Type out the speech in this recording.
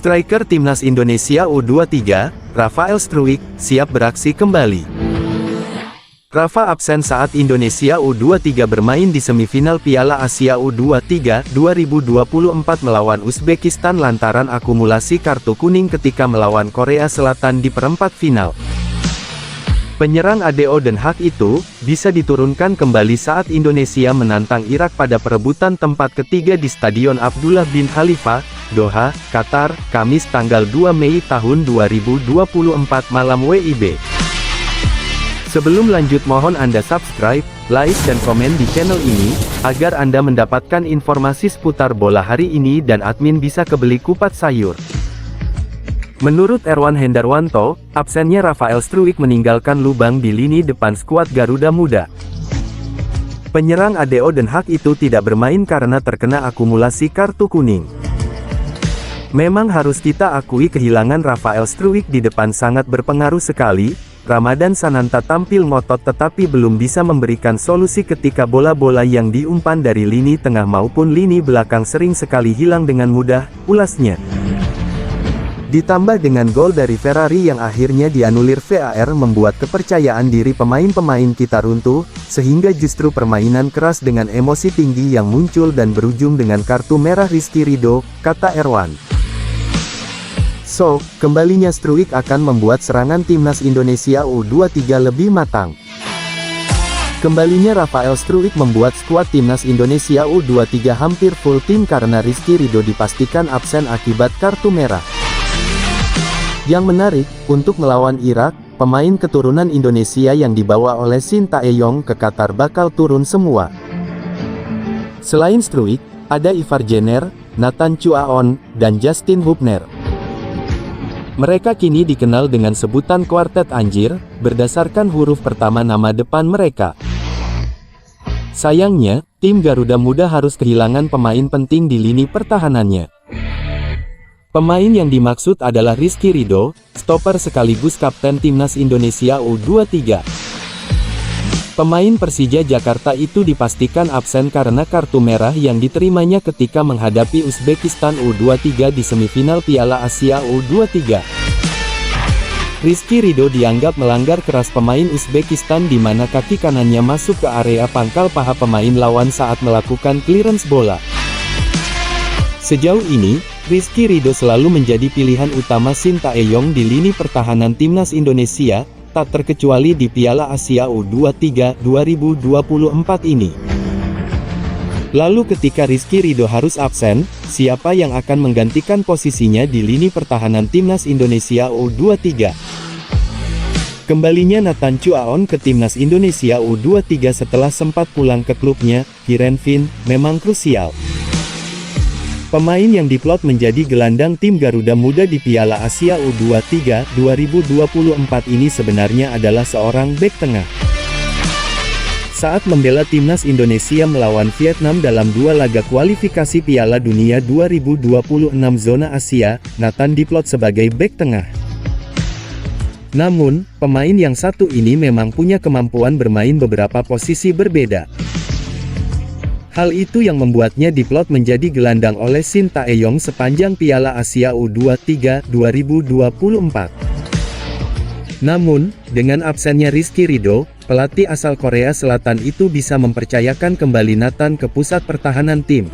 Striker Timnas Indonesia U23, Rafael Struijk, siap beraksi kembali. Rafa absen saat Indonesia U23 bermain di semifinal Piala Asia U23 2024 melawan Uzbekistan lantaran akumulasi kartu kuning ketika melawan Korea Selatan di perempat final. Penyerang ADO Den Haag itu bisa diturunkan kembali saat Indonesia menantang Irak pada perebutan tempat ketiga di Stadion Abdullah bin Khalifa, Doha, Qatar, Kamis tanggal 2 Mei tahun 2024 malam WIB. Sebelum lanjut mohon Anda subscribe, like dan komen di channel ini, agar Anda mendapatkan informasi seputar bola hari ini dan admin bisa kebeli kupat sayur. Menurut Erwan Hendarwanto, absennya Rafael Struijk meninggalkan lubang di lini depan skuad Garuda Muda. Penyerang ADO Den Haag itu tidak bermain karena terkena akumulasi kartu kuning. Memang harus kita akui kehilangan Rafael Struijk di depan sangat berpengaruh sekali. Ramadan Sananta tampil ngotot tetapi belum bisa memberikan solusi ketika bola-bola yang diumpan dari lini tengah maupun lini belakang sering sekali hilang dengan mudah, ulasnya. Ditambah dengan gol dari Ferrari yang akhirnya dianulir VAR membuat kepercayaan diri pemain-pemain kita runtuh, sehingga justru permainan keras dengan emosi tinggi yang muncul dan berujung dengan kartu merah Rizky Ridho, kata Erwan. So, kembalinya Struijk akan membuat serangan Timnas Indonesia U23 lebih matang. Kembalinya Rafael Struijk membuat skuad Timnas Indonesia U23 hampir full tim karena Rizky Ridho dipastikan absen akibat kartu merah. Yang menarik, untuk melawan Irak, pemain keturunan Indonesia yang dibawa oleh Shin Tae-yong ke Qatar bakal turun semua. Selain Struijk, ada Ivar Jenner, Nathan Chuaon, dan Justin Hubner. Mereka kini dikenal dengan sebutan Kuartet Anjir, berdasarkan huruf pertama nama depan mereka. Sayangnya, tim Garuda Muda harus kehilangan pemain penting di lini pertahanannya. Pemain yang dimaksud adalah Rizky Ridho, stopper sekaligus kapten Timnas Indonesia U23. Pemain Persija Jakarta itu dipastikan absen karena kartu merah yang diterimanya ketika menghadapi Uzbekistan U23 di semifinal Piala Asia U23. Rizky Ridho dianggap melanggar keras pemain Uzbekistan di mana kaki kanannya masuk ke area pangkal paha pemain lawan saat melakukan clearance bola. Sejauh ini, Rizky Ridho selalu menjadi pilihan utama Shin Tae-yong di lini pertahanan Timnas Indonesia, tak terkecuali di Piala Asia U23 2024 ini. Lalu ketika Rizky Ridho harus absen, siapa yang akan menggantikan posisinya di lini pertahanan Timnas Indonesia U23? Kembalinya Nathan Chuaon ke Timnas Indonesia U23 setelah sempat pulang ke klubnya, Heerenveen, memang krusial. Pemain yang diplot menjadi gelandang tim Garuda Muda di Piala Asia U23 2024 ini sebenarnya adalah seorang bek tengah. Saat membela Timnas Indonesia melawan Vietnam dalam dua laga kualifikasi Piala Dunia 2026 zona Asia, Nathan diplot sebagai bek tengah. Namun, pemain yang satu ini memang punya kemampuan bermain beberapa posisi berbeda. Hal itu yang membuatnya diplot menjadi gelandang oleh Shin Tae-yong sepanjang Piala Asia U23 2024. Namun, dengan absennya Rizky Ridho, pelatih asal Korea Selatan itu bisa mempercayakan kembali Nathan ke pusat pertahanan tim.